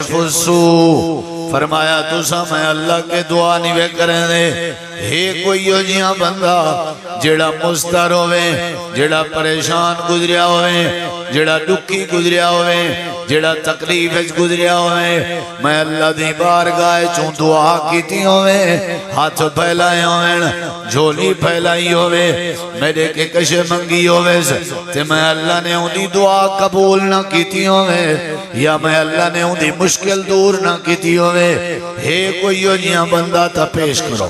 خصو فرمایا تسا میں اللہ کے دعا نہیں وے کریں دے ہے کوئی یو جیاں بندہ جڑا مستر ہوئے جڑا پریشان گزریا ہوئے جڑا دکھی گزریا ہوئے جڑا تکلیف گزریا ہوئے میں اللہ دی بارگاہ چون دعا کیتی ہوئے ہاتھ پھیلائے ہوئے جھولی پھیلائی ہوئے میرے کے کشے منگی ہوئے تے میں اللہ نے ان دی دعا قبول نہ کیتی ہوئے یا میں اللہ نے ان دی مشکل دور نہ کیتی ہوئے ہے کوئی یو جیاں بندہ تا پیش کرو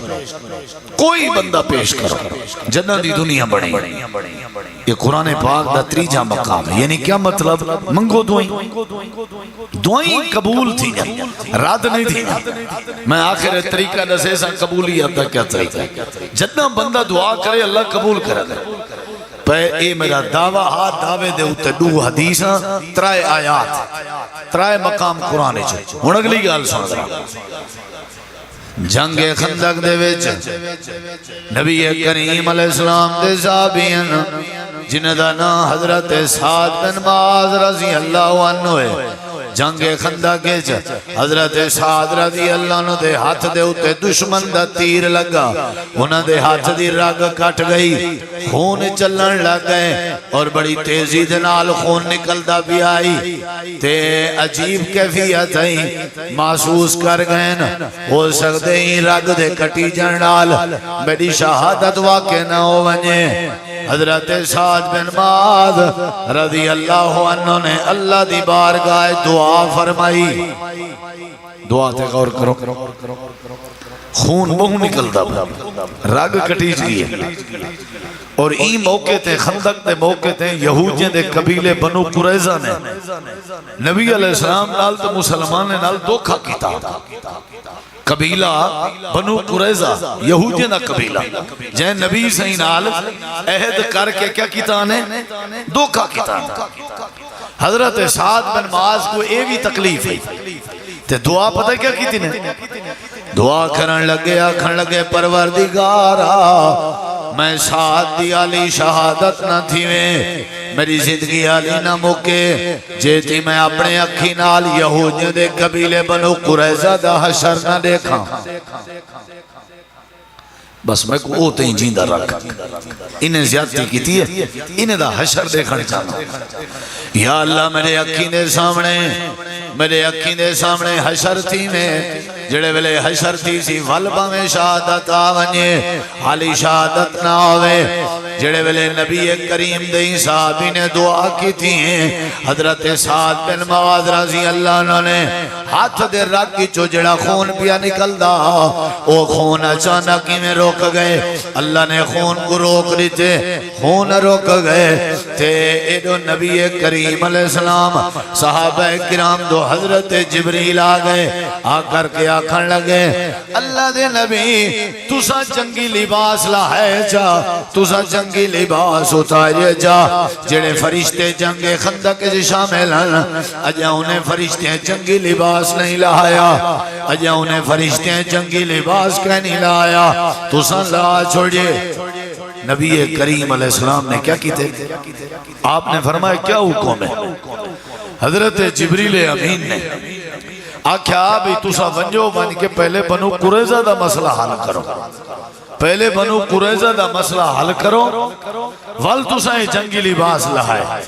کوئی بندہ پیش کرو جنہ دی دنیا بڑی یہ قرآن پاک دا تریجہ مقام ہے یعنی کیا مطلب منگو دعائیں قبول تھی رات نہیں تھی میں آخر طریقہ دسے سا قبولیت دا کیا طریقہ جتنا بندہ دعا کرے اللہ قبول کرے پہ اے میرا دعویٰ ہاتھ دعوے دے ہوتے دو حدیثاں ترائے آیات ترائے مقام قرآن چھو ہون اگلی گال سن رہا جنگ خندق دے وچ نبی کریم علیہ السلام دے صحابین جنہ دا نا حضرت سعد بن معاذ رضی اللہ عنہ ہے جنگ خندق کے حضرت سعد رضی اللہ عنہ دے ہاتھ دے ہوتے دشمن دا تیر لگا انہاں دے ہاتھ دی رگ کٹ گئی خون چلن لگ گئے اور بڑی تیزی دے نال خون نکلدا بھی آئی تے عجیب کیفیت ہے محسوس کر گئے ہو سکتے ہی رگ دے کٹی جان نال میری شہادت واقع نہ ہو ونجے حضرت سعد بن معاذ رضی اللہ عنہ نے اللہ دی بارگاہ دعا فرمائی دعا تے غور کرو خون بہو نکلتا رگ کٹیج گئی اور این موقع تے خندق تے موقع تے یہودیاں دے قبیلے بنو قریظہ نے نبی علیہ السلام نال تو مسلمان نال دھوکھا کیتا قبیلہ بنو قریظہ یہودیاں دا قبیلہ جے نبی صحیح نال عہد کر کے کیا کیتا نے دھوکھا کیتا حضرت سعد بن معاذ کو اے بھی تکلیف ہے تے دعا پتہ کیا کیتی نے دعا کرن لگے آکھن لگے پروردگارا میں سعد دی علی شہادت نہ تھی میں میری زندگی علی نہ موکے جیتی میں اپنے اکھی نال یہودیوں دے قبیلے بنو قریظہ دا حشر نہ دیکھا بس میں کو اوتے ہی جیندہ رکھ انہیں زیادتی کیتی ہے انہیں دا حشر دیکھنے چاہتا یا اللہ میرے اکھی دے سامنے حشر تھی میں جڑے ویلے حشر تھی سی والبہ میں شہادت آونیے حالی شہادت نہ ہوئے جڑے ویلے نبی کریم دیں صحابی نے دعا کی تھی حضرت سعد بن معاذ رضی اللہ عنہ نے ہاتھ دے رکھ کی چو جڑا خون پیا نکل دا او خون اچانک ہی میں روک گئے اللہ نے خون کو روک دیتے خون روک گئے تے ایڈو نبی کریم علیہ السلام صحابہ کرام دو حضرت جبریل آگئے آ کر کے آکھن لگے اللہ دے نبی تسا جنگی لباس لائے جا تسا جنگی لباس اتارے جا جڑے فرشتے جنگ خندق کے شامل ہیں اجا انہیں فرشتے جنگی لباس نہیں لایا اجا انہیں فرشتے جنگی لباس کہیں نہیں لایا تسا لا چھوڑیے نبی کریم علیہ السلام نے کیا کی تھے آپ نے فرمایا کیا حکم ہے حضرت جبریل امین نے آکھیا بھی تسا ونجو ون کے پہلے بنو قریظہ دا مسئلہ حل کرو پہلے بنو قریظہ دا مسئلہ حل کرو ول تسا جنگی لباس لہائے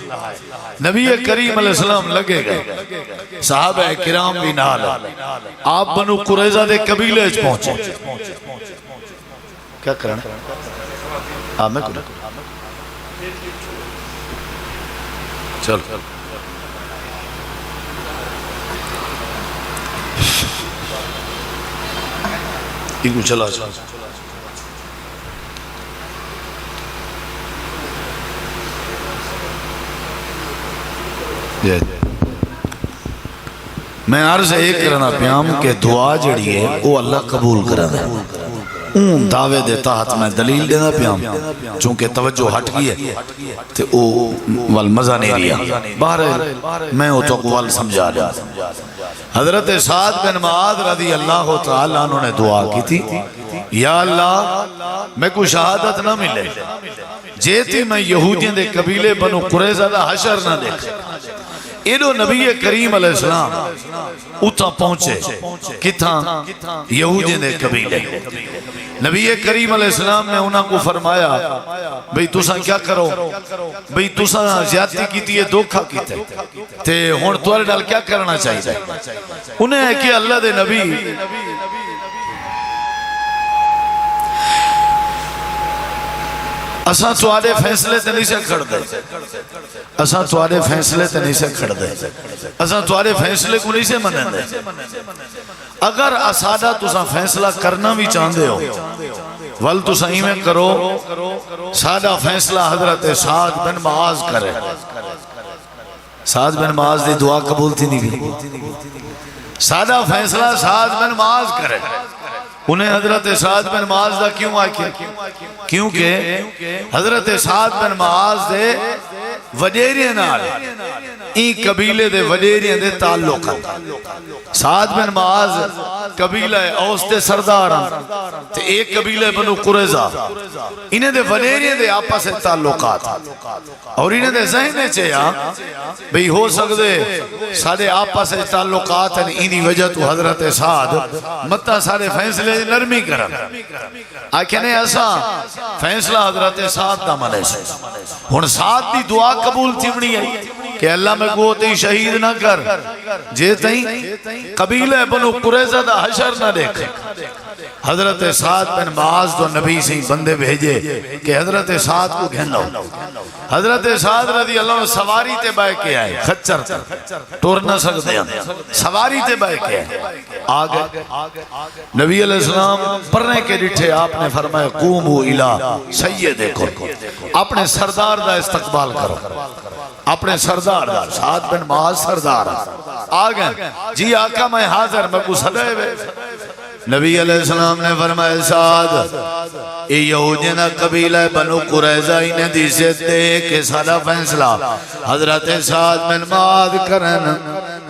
نبی کریم علیہ السلام لگے گئے صحابہ کرام بھی نال آپ بنو قریظہ دے قبیلے پہنچے کیا کرنا آمیں کو چل ایک چلا میں عرض ایک کرنا پیام کہ دعا جڑی ہے وہ اللہ قبول کرنا ہے اون دعوے دے تحت میں دلیل دینا پیام چونکہ توجہ ہٹ گئی ہے تے او والمزہ نہیں ریا باہر میں او تو قوال سمجھا رہا حضرت سعد بن معاذ رضی اللہ تعالیٰ عنہ نے دعا کی تھی یا اللہ میں کو شہادت نہ ملے جیتی میں یہودین دے قبیلے بنو قریظہ دا حشر نہ دیکھ ایڈو نبی کریم علیہ السلام اتھا پہنچے کتھاں یہودی دے قبیلے نبی کریم علیہ السلام نے انہاں کو فرمایا بھئی تساں کیا کرو بھئی تساں زیادتی کیتی ہے دھوکھا کیتے تے ہن تواڈے نال کیا کرنا چاہیے انہیں ہے کہ اللہ دے نبی اساں تواڈے فیصلے تے نہیں سے کھڑ دے اساں تواڈے فیصلے تے نہیں سے کھڑ دے اساں تواڈے فیصلے کو نہیں سے منن دے اگر اسادہ تساں فیصلہ کرنا بھی چاہندے ہو ول تساں میں کرو سادہ فیصلہ حضرت سعد بن معاذ کرے سعد بن معاذ دی دعا قبول تھی نہیں بھی سادہ فیصلہ سعد بن معاذ کرے انہیں حضرت سعد بن معاذ دا کیوں آئے کیونکہ حضرت سعد بن معاذ دے وڈیریاں نال این قبیلے دے وڈیریاں دے تعلق سعد بن معاذ قبیلہ اوس دے سردار تے ایک قبیلہ بنو قریظہ انہیں دے وڈیریاں دے آپس سے تعلقات اور انہیں دے ذہن میں چاہیا بھئی ہو سکتے سارے آپس سے تعلقات ہیں انہی وجہ تو حضرت سعد مطا سارے فیصلے نرمی کرن آکھنے ایسا فیصلہ حضرت سعد دا منے سے ہن سعد دی دعا قبول تھی بڑی ہے کہ اللہ میں کو تی شہید نہ کر جے تئیں قبیلہ بنو قریظہ دا حشر نہ دیکھ حضرت سعد بن معاذ تو نبی سے بندے بھیجے کہ حضرت سعد کو گھن لو حضرت سعد رضی اللہ عنہ سواری تے بائے کے آئے خچر ٹور نہ سکتے ہیں سواری تے بائے کے آئے آگے نبی علیہ السلام پرنے کے ڈٹھے آپ نے فرمایا قومو الی سیدکم اپنے سردار دا استقبال کرو اپنے سردار دا سعد بن معاذ سردار آگے جی آقا میں حاضر میں کو صدائے ہوئے نبی علیہ السلام نے فرمایا سعد اے یہودینا قبیلہ بنو قریظہ انہیں دیسیت دے کہ سارا فیصلہ حضرت سعد بن معاذ کرن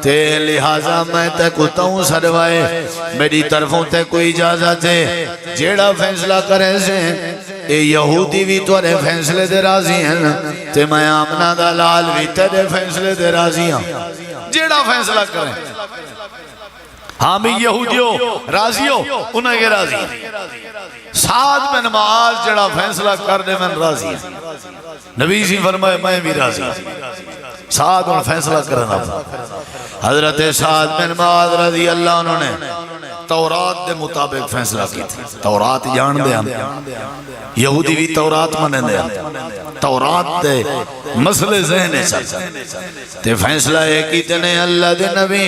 تے لہذا میں تے کتا ہوں سروائے میری طرفوں تے کوئی اجازت ہے جیڑا فیصلہ کرے سے اے یہودی بھی توڑے فیصلے دے راضی ہیں تے میں آمنہ دا لال بھی تیرے فیصلے دے راضی ہیں جیڑا فیصلہ کریں ہاں بھی یہودیوں راضیوں انہیں کے راضی سعد بن معاذ جڑا فیصلہ کرنے میں راضی ہے نبی جی فرمائے میں بھی راضی سعد ان فیصلہ کرنا تھا حضرت سعد بن معاذ رضی اللہ عنہ نے تورات دے مطابق فیصلہ کی تھی تورات جان دے ہم یہودی بھی تورات مننے دے ہم تورات دے مسئلے ذہنے چاہتا تے فیصلہ ہے کی تنے اللہ دے نبی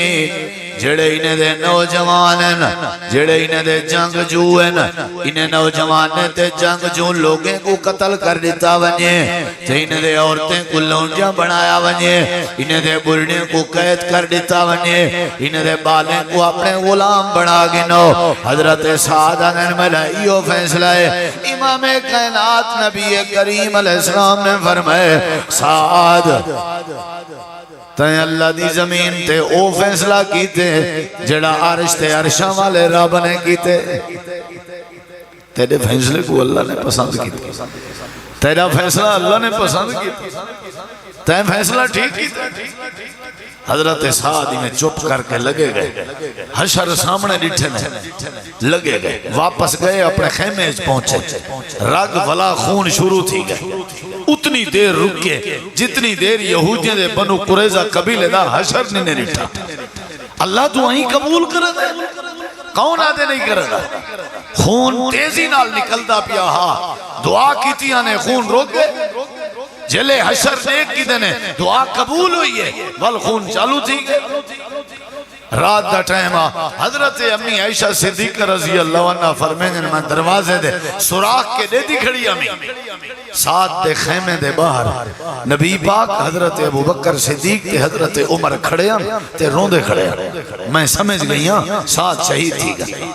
جڑے انہیں دے نوجوان ہیں جڑے انہیں دے جنگ جو ہیں انہیں نوجوان تے جنگ جو لوگیں کو قتل کر دیتا ونیے تے انہیں دے عورتیں کو لونجاں بنایا ونیے انہیں دے بلنے کو قید کر دیتا ونیے انہیں دے بالیں کو اپنے غلام بنا گنو حضرت سعد نے ملائیو فیصلہ ہے امام کائنات نبی کریم علیہ السلام نے فرمائے سعد تین اللہ دی زمین تے او فیصلہ کیتے جڑا عرش تے عرشاں والے رب نے کیتے تیرے فیصلے کو اللہ نے پسند کیتے تیرا فیصلہ اللہ نے پسند کیتے تین فیصلہ ٹھیک کیتے حضرت سعد میں چپ کر کے لگے گئے حشر سامنے ڈٹھے میں لگے گئے واپس گئے اپنے خیمے پہنچے رگ ولا خون شروع تھی گئے اتنی دیر رکے جتنی دیر یہودیاں دے بنو قریظہ قبیلے دا حشر نہیں ڈٹھا اللہ تو وہیں قبول کر دے کون آدھے نہیں کر دا خون تیزی نال نکلدا پیا ہاں دعا کیتیاں نے خون روک گئے جلے حشر دیکھ کی دینے دعا قبول ہوئی ہے والخون چالو تھی رات دا ٹائمہ حضرت امی عائشہ صدیقہ رضی اللہ عنہ فرمین میں دروازے دے سراخ کے دے دی کھڑی امی ساتھ دے خیمے دے باہر نبی پاک حضرت ابو بکر صدیق تے حضرت عمر کھڑے ہیں تے روندے کھڑے ہیں میں سمجھ گئی ہاں ساتھ شہید تھی گئی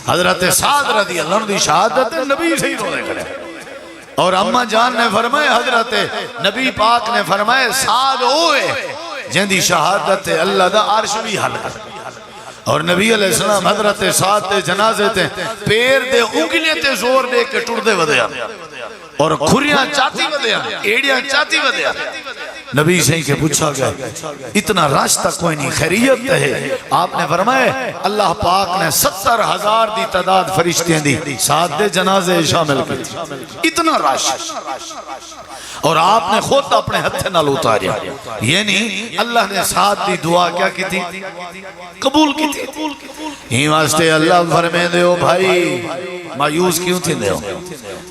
حضرت سعد رضی اللہ عنہ دی شہادت نبی سے ہی روندے کھڑے ہیں اور اماں جان نے فرمائے حضرت نبی پاک نے فرمائے سعد ہوئے جن دی شہادت اللہ دا عرش بھی حل کر اور نبی علیہ السلام حضرت سعد تے جنازے تے پیر دے انگلیاں تے زور دے کے ٹر دے ودیا اور کھریاں چاہتی ودیا ایڑیاں چاہتی ودیا نبی سے کہ پوچھا گیا اتنا راستہ کوئی نہیں خیریت ہے؟ آپ نے فرمایا اللہ پاک نے 70,000 دی تعداد فرشتیں دی، 7 دے جنازے شامل کی تھی، اتنا راستہ، اور آپ نے خود اپنے ہتھے نال اتاریا، یعنی اللہ نے 7 دی دعا کیا کی تھی؟ قبول کی تھی۔ ہی واسطے اللہ فرمے دے ہو بھائی مایوس کیوں تھی دے ہو؟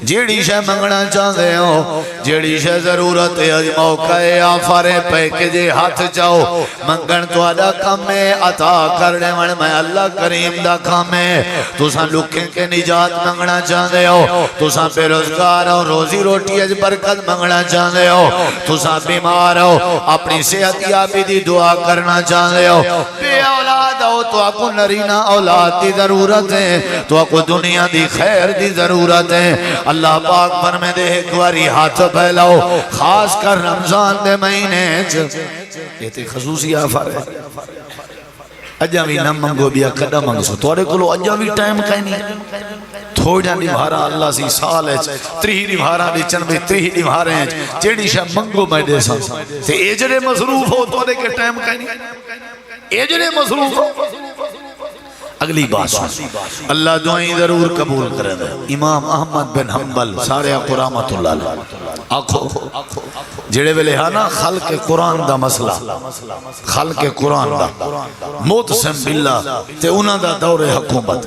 جیڑی شے منگنا چاہتے ہو، جیڑی شے ضرورت ہے، اج موقع ہے آفارے پہ کہ جے ہاتھ چاہو منگن تو آدھا کم ہے، عطا کرنے من میں اللہ کریم دا کم ہے۔ تو ساں لکھیں کے نجات منگنا چاہتے ہو، تو ساں بے روزگار ہو، روزی روٹی اج برکت منگنا چاہتے ہو، تو ساں بیمار ہو، اپنی صحت یابی دی دعا کرنا چاہتے ہو، بے اولاد ہو تو آپ کو نرینہ اولاد دی ضرورت ہے، تو آپ کو دنیا دی خیر دی ضرورت ہے۔ اللہ پاک فرمے دے ایک واری ہاتھ پھیلاؤ، خاص کر رمضان دے مہینے یہ تے خصوصی آفر ہے۔ اجا بھی نہ منگو بیا کدا منگ سو، توڑے کلو اجا بھی ٹائم کہیں نہیں، تھوڑا نبھارا اللہ سی سال ہے، 30 نبھارا بھی چنبی 30 نبھارے ہیں، جیڑی شاہ منگو میں دے سا تے ایجرے مصروف ہو توڑے کے ٹائم کہیں نہیں، ایجرے مصروف ہو۔ اگلی بات سن، اللہ دعائیں ضرور قبول کرے دے۔ امام احمد بن حنبل سارے قرآمت اللہ علیہ آکھو جڑے ویلے ہانا خلق قرآن دا مسئلہ، خلق قرآن دا موتسم باللہ تے انہاں دا دور حکومت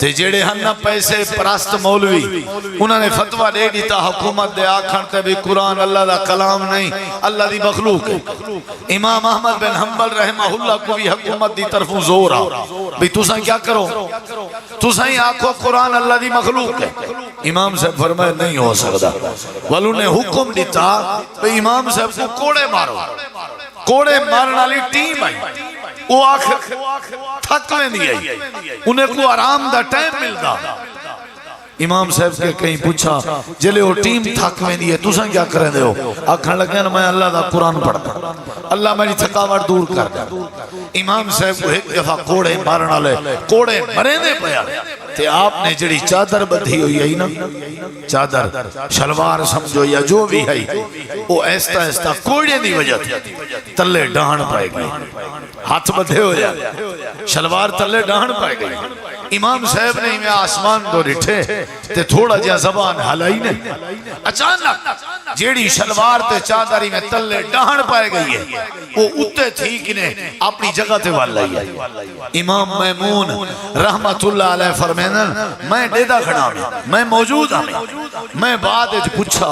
تے جڑے ہانا پیسے پرست مولوی انہاں نے فتوہ دے دیتا حکومت دے آکھن تے بھی قرآن اللہ دا کلام نہیں اللہ دی مخلوق ہے۔ امام احمد بن حنبل رحمہ اللہ کو بھی حکومت دی طرفوں زور آ بھی تُساں کیا کرو، تُساں ہی آکھو قرآن اللہ دی مخلوق ہے۔ امام صاحب فرمائے نہیں ہو سکتا، والوں نے حکم دیتا بھئی امام صاحب کو کوڑے مارو، کوڑے مارنا لی ٹیم آئی، وہ آخر تھکویں دی آئی، انہیں کو آرام دا ٹائم ملتا۔ امام صاحب کے کہیں پوچھا جلے وہ ٹیم تھکویں دی ہے تُساں کیا کریں دے ہو؟ آکھن لگے نا میں اللہ دا قرآن پڑھتا، اللہ میری تھکاوٹ دور کر دے۔ امام صاحب کو ایک دفعہ کوڑے مارنا لے، کوڑے مرے دے پیا تے آپ نے جڑی چادر بدھی ہوئی ہے نا، چادر شلوار سمجھو یا جو بھی ہے، وہ ایستا ایستا کوڑے دی وجہ تلے ڈہن پائے گئی، ہاتھ بدھے ہو جائے، شلوار تلے ڈہن پائے گئی۔ امام صاحب نے میں آسمان دو رٹھے تے تھوڑا جا زبان حلائی نے، اچانک جیڑی شلوار تے چادری میں تلے ڈہن پائے گئی ہے، وہ اتے تھی کنے اپنی جگہ تے والائی ہے۔ امام میمون رحمت اللہ علیہ فرمینا میں ڈیدہ کھڑا میں موجود ہوں، میں بعد اج پوچھا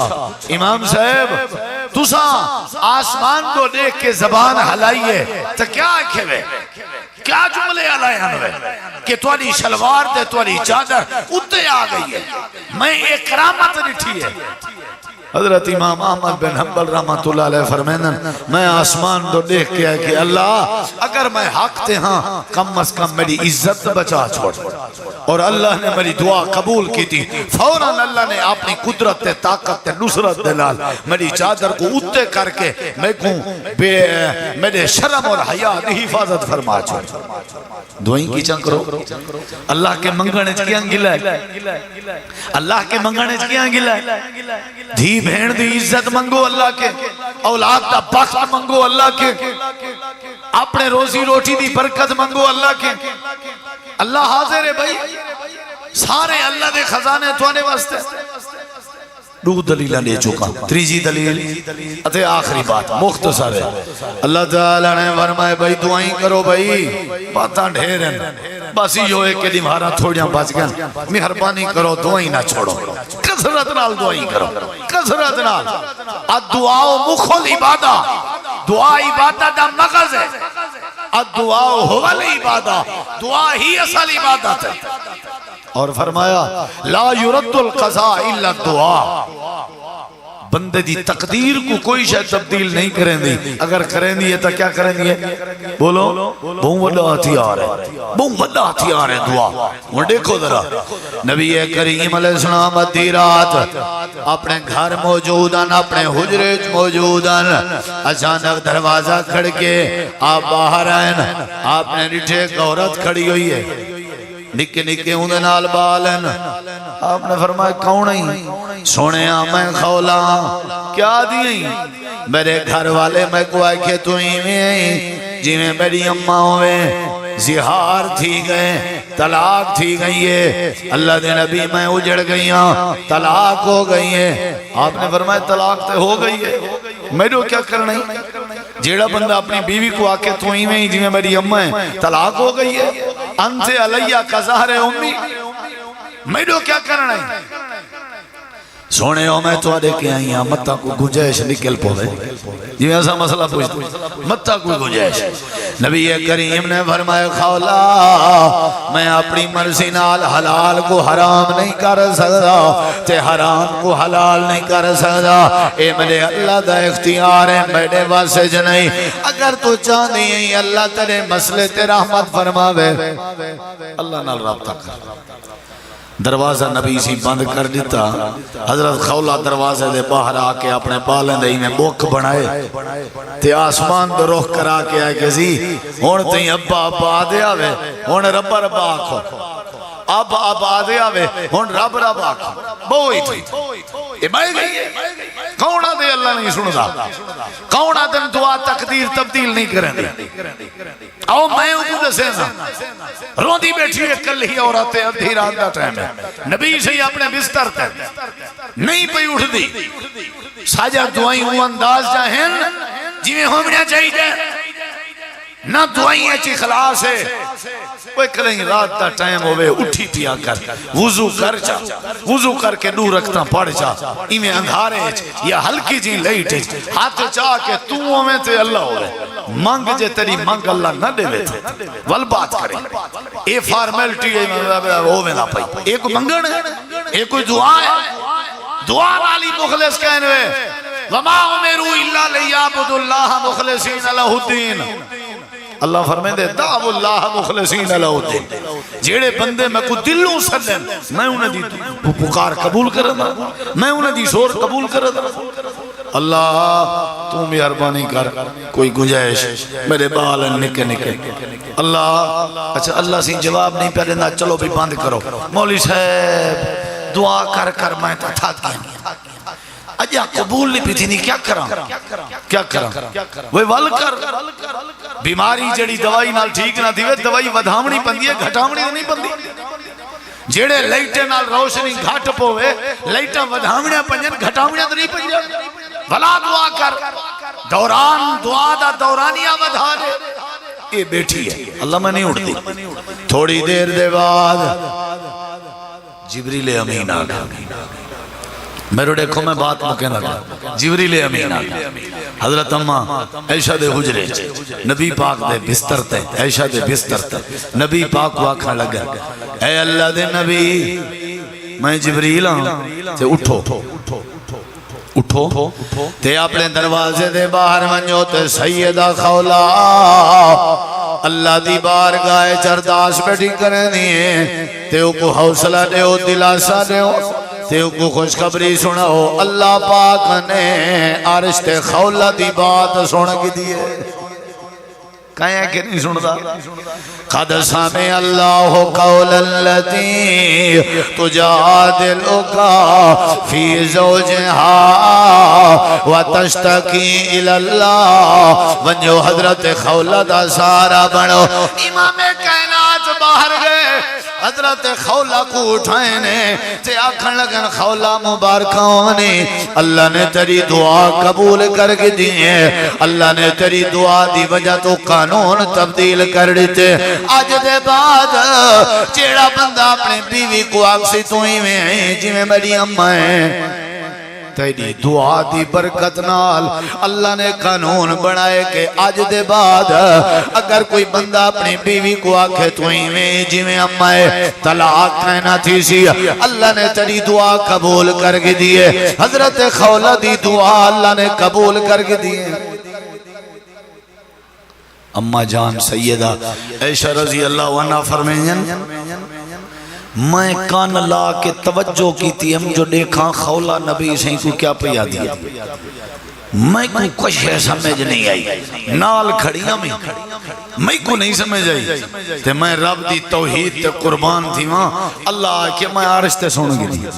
امام صاحب تُساں آسمان کو دیکھ کے زبان حلائیے تو کیا آنکھے وے، کیا جملے علیہ ہوئے کہ تواری شلوار دے تواری چادر اتے آ گئی ہے، میں ایک کرامت نٹھی ہے۔ حضرت امام احمد بن حنبل رحمت اللہ علیہ فرمینا میں آسمان تو دیکھ کے ہے کہ اللہ اگر میں حق تے ہاں کم از کم میری عزت بچا چھوڑ، اور اللہ نے میری دعا قبول کی تھی، فوراً اللہ نے اپنی قدرت تے طاقت تے نصرت دلال میری چادر کو اتے کر کے میں کو میرے شرم اور حیاء دی حفاظت فرما چھوڑ۔ دعائیں کی چنگ کرو، اللہ کے منگنے چکیاں گلہ ہے، اللہ کے منگنے چکیاں گلہ ہے، دھی بہن دی عزت منگو اللہ کے، اولاد دا بخت منگو اللہ کے، اپنے روزی روٹی دی برکت منگو اللہ کے۔ اللہ حاضر ہے بھائی، سارے اللہ دے خزانے توانے واسطے۔ دو دلیلہ لے چکا، تریجی دلیل اتے آخری بات مختصر ہے۔ اللہ تعالیٰ نے فرمائے بھائی دعائیں کرو بھائی، باتاں ڈھیر ہیں، بس یہ ہوئے کہ دمہارا تھوڑیاں بچ گئے، مہربانی کرو دعائیں نہ چھوڑو، کثرت نال دعائیں کرو، کثرت نال۔ الدعاء مخ العبادہ، دعا عبادت دا مغز ہے، الدعاء هو العبادہ، دعا ہی اصل عبادت ہے۔ اور فرمایا لا يرد القضاء الا الدعاء، بندے دی تقدیر کو کوئی شاید تبدیل نہیں کریں دی، اگر کریں دی ہے تو کیا کریں دی ہے؟ بولو بہت بڑا ہتھیار ہے، بہت بڑا ہتھیار ہے دعا۔ وہ دیکھو ذرا نبی کریم علیہ السلام ادھی رات اپنے گھر موجودن، اپنے حجرے موجودن، اچانک دروازہ کھڑ کے آپ باہر آئیں، آپ نے ڈٹھے ایک عورت کھڑی ہوئی ہے، نکے نکے ہوندے نال بالن، آپ نے فرمایا کون ہیں؟ سونے میں خولا کیا دیں؟ میرے گھر والے میں کو آئے کہ تو ہی میں جی میں میری اماں ہوئے زہار تھی گئے طلاق تھی گئی ہے اللہ دے نبی میں اجڑ گئی ہاں طلاق ہو گئی ہے آپ نے فرمایا طلاق تے ہو گئی ہے میرے کیا کرنا ہے جیڑا بندہ اپنی بیوی کو آکے تو ہی میں جی میں میری اماں ہے طلاق ہو گئی ہے انت علیہ کا ظہر امی میرے کیا کرنا ہے سونے ہو میں تو آدھے کے آئی ہاں متہ کو گنجائش نکل پوے جی میں ایسا مسئلہ پوچھتا متہ کو گنجائش نبی کریم نے فرمایا خولا میں اپنی مرضی نال حلال کو حرام نہیں کر سکتا تے حرام کو حلال نہیں کر سکتا اے میرے اللہ دا اختیار ہے میرے واسے جنہی اگر تو چاہنی ہے اللہ تیرے مسئلے تے رحمت فرماوے اللہ نال رابطہ کر دروازہ نبی سی بند کر دیتا حضرت خولہ دروازے دے باہر آکے اپنے پالیں دے میں بوک بنائے تے آسمان دے روح کرا کے آئے کہ زی ہون تے ابا ابا آدھے آوے ہون رب رب آکھو اب آدھے آوے ہون رب رب آکھو بوئی تھی یہ بھائی گئی کون آدھے اللہ نہیں سندا کون آدھے دعا تقدیر تبدیل نہیں کریں دی آؤ میں اوپر دسے نا رو دی بیٹھی ہے کل ہی عورتیں ادھی رات دا ٹائم ہے نبی سے اپنے بستر تے نہیں پئی اٹھ دی ساجہ دعائیں ہوں انداز جاہن جی میں ہومنا چاہیے نہ دعائیں اچھی خلاص ہے وہ کلیں رات دا ٹائم ہوئے اٹھی پیا کر وضو کر چا وضو کر کے نور رکھتا پڑھ چا ایمیں اندھارے یا ہلکی جی لئیٹ ہاتھ چاہ کے تو ہمیں تے اللہ ہوئے مانگ جے تیری مانگ اللہ نہ دے وے تھے والبات کریں اے فارمیلٹی ہوئے نہ پائی ایک منگن ہے ایک کوئی دعا ہے دعا والی مخلص کہنے ہوئے وَمَا عُمِرُوا إِلَّا لِيَعْبُدُوا اللَّهَ مُخْلِصِينَ لَهُ الدِّينَ اللہ فرمائے دے دعو اللہ مخلصین لہ الدین جیڑے بندے میں کو دلوں سلن میں انہیں دی پکار قبول کرنا میں انہیں دی شور قبول کرنا اللہ تو مہربانی کر کوئی گنجائش میرے بال نکے نکے اللہ اچھا اللہ سے جواب نہیں پہ دینا چلو بھی بند کرو مولی صاحب دعا کر کر میں تھا گیا اجا قبول نہیں پیتی نہیں کیا کرام وہ ول کر بیماری جڑی دوائی نال ٹھیک نہ دیوے دوائی ودھامنی پندی ہے گھٹامنی نہیں پندی جڑے لائٹے نال روشنی گھٹ پوے لائٹا ودھامنیاں پنجن گھٹامنیاں تو نہیں پنجن بھلا دعا کر دوران دعا دا دورانیاں ودھا دے یہ بیٹھی ہے اللہ میں نہیں اٹھتی تھوڑی دیر دے بعد جبریل امین آگا میرے دیکھو میں بات مکہ لگا جبریل امین آگا حضرت اممہ عائشہ دے حجرے نبی پاک دے بستر تے عائشہ دے بستر تے نبی پاک واقعہ لگا اے اللہ دے نبی میں جبریل ہوں تے اٹھو تے اپنے دروازے دے باہر منجو تے سیدہ خولا اللہ دی بارگاہ چرداس بیٹھی کریں دیئے تے کو حوصلہ دے ہو دلاسہ دے ہو تیو کو خوشخبری سناو اللہ پاک نے عرش تے خولہ دی بات سن کی دیئے کہیں کہ نہیں سنتا قد سمع اللہ قول اللتی تجادلک فی زوجہا وتشتکی الاللہ ونجو حضرت خولہ دا سارا بنو امام کائنات باہر گئے حضرت خولہ کو اٹھائنے تے آکھن لگن خولہ مبارکانے اللہ نے تیری دعا قبول کر کے دیئے اللہ نے تیری دعا دی وجہ تو قانون تبدیل کر دیتے آج دے بعد چیڑا بندہ اپنے بیوی کو آکسی تو ہی میں ہیں جی میں میری اممہ ہیں تیری دعا دی برکت نال اللہ نے قانون بنائے کہ آج دے بعد اگر کوئی بندہ اپنی بیوی کو آکھے تو ہی میں جی میں اممہ ہے طلاق کہنا تھی سی اللہ نے تیری دعا قبول کر کے دیئے حضرت خولہ دی دعا اللہ نے قبول کر کے دیئے اممہ جان سیدہ عائشہ رضی اللہ عنہ فرمائیں میں کان لا کے توجہ کی تھی ہم جو دیکھا خولہ نبی سے کو کیا پیا دیا میں کو کچھ ہے سمجھ نہیں آئی، نال کھڑیاں میں کو نہیں سمجھ آئی تے میں رب دی توحید تے قربان تھی وہاں اللہ کہ میں آرشتے سن گی دیئے،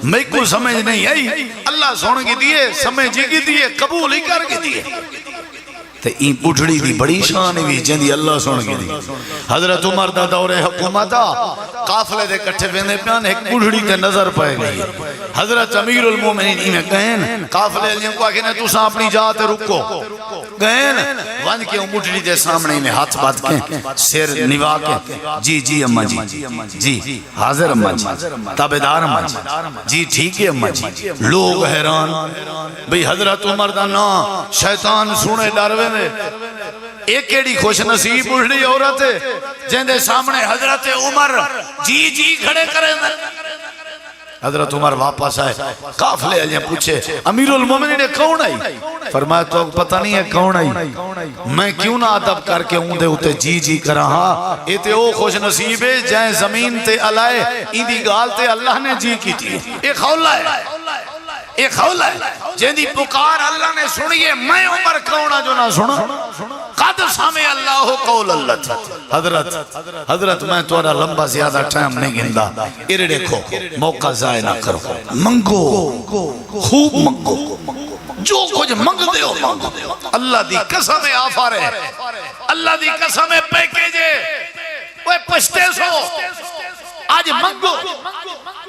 میں کو سمجھ نہیں آئی، اللہ سن گی دیئے، سمجھ گی دیئے، قبول ہی کر گی دیئے تے این بڑھڑی دی بڑی شان بھی جندی اللہ سن گی دی۔ حضرت عمر دا دور حکومتا قافلے دے کٹھے ویندے پیان ایک بڑھڑی تے نظر پائے گئی، حضرت امیر المومنین ہی میں کہیں قافلے لیے کو آگے تو ساں اپنی جات رکو گئن وانج کے بڑھڑی دے سامنے میں ہاتھ بات کے سیر نوا کے جی جی اماں جی حاضر اماں جی تابدار اماں جی ٹھیک ہے اماں جی، لوگ حیران بھئی حضرت عمر دا نا شیطان سونے ڈاروے میں ایک ایڈی خوش نصیب بڑھڑی عورت ہے جن دے سامنے حضرت عمر جی جی کھڑے کریں دے۔ حضرت عمر واپس آئے، قافلے علیہ پوچھے امیر المومنین نے کون آئی؟ فرمایا تو پتہ نہیں ہے کون آئی، میں کیوں نہ ادب کر کے اون دے ہوتے جی جی کر رہا، یہ تے او خوش نصیب ہے جائیں زمین تے علائے این دی گال تے اللہ نے جی کی تھی، ایک خولہ ہے ایک خولہ ہے جن دی پکار اللہ نے سنیے، میں عمر کونہ جو نہ سنا قد سامع اللہ قول اللہ تھا۔ حضرت میں تورا لمبا زیادہ ٹائم نہیں گندہ، ارے دیکھو موقع ضائع نہ کرو، منگو خوب منگو، جو کچھ منگ دے ہو منگو، اللہ دی قسم آفارے، اللہ دی قسم پیکیجے، وہ پشتے سو آج منگو۔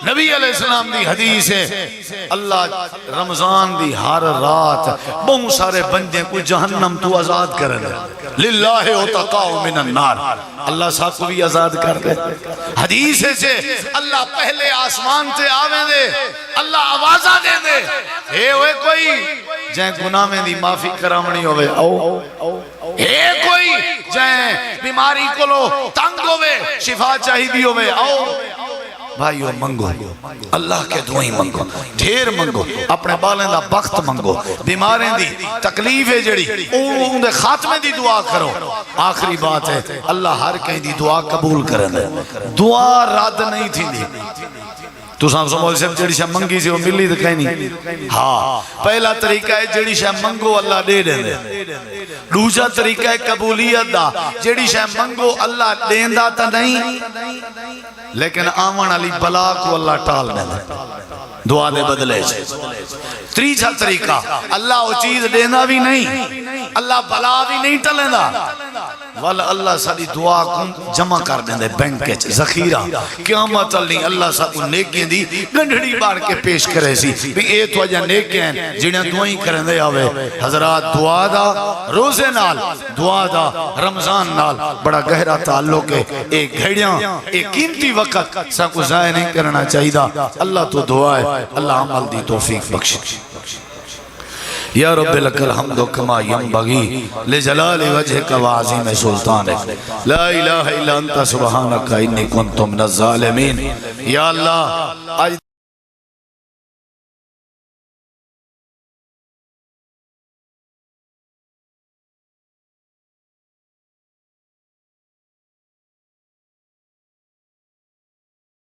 نبی علیہ السلام دی حدیث ہے اللہ رمضان دی ہر رات بہت سارے بندے کو جہنم تو آزاد کر دے، للہ اتقاء من النار، اللہ ساتھ کو بھی آزاد کر دے۔ حدیث سے اللہ پہلے آسمان سے آویں دے، اللہ آوازہ دے دے، اے ہوئے کوئی جائیں گناہ میں دی معافی کرامنی ہوئے آؤ، اے کوئی جائیں بیماری کو لو تنگ ہوئے شفا چاہی دی ہوئے آؤ۔ بھائیو منگو، اللہ کے دعائیں منگو، ڈھیر منگو، اپنے بالیں دا بخت منگو، بیماریں دی تکلیف ہے جڑی ان دے خاتمے دی دعا کرو۔ آخری بات ہے اللہ ہر کہیں دی دعا قبول کرنے، دعا رد نہیں تھی دی تو سام سمجھ سے جڑی شاہ منگی سے وہ ملی تو کہیں نہیں۔ ہاں پہلا طریقہ ہے جڑی شاہ منگو اللہ دے دے دے، دوسرا طریقہ ہے قبولیت دا، جڑی شاہ منگو اللہ دین دا تا نہیں لیکن آمن علی بلا کو اللہ ٹال دے دعا دے بدلے سے۔ تیسرا طریقہ اللہ وہ چیز دینا بھی نہیں، اللہ بلا بھی نہیں ٹلیں دا، والا اللہ ساری دعا کو جمع کر دیں دے بینک کے ذخیرہ، قیامت اللہ اللہ سا کو نیکیں دی گنڈھڑی بار کے پیش کرے سی بھی اے تو اجا نیکیں جنہیں دعائیں کریں دے آوے۔ حضرات دعا دا روزے نال، دعا دا رمضان نال بڑا گہرا تعلق ہے، ایک گھڑیاں ایک قیمتی وقت سا کو ضائع نہیں کرنا چاہیدہ۔ اللہ تو دعا ہے، اللہ عمل دی توفیق بخش۔ یا رب لک الحمد کما ینبغی لجلال وجہک وعظیم سلطانک، لا الہ الا انت سبحانک انی کنت من الظالمین۔ یا اللہ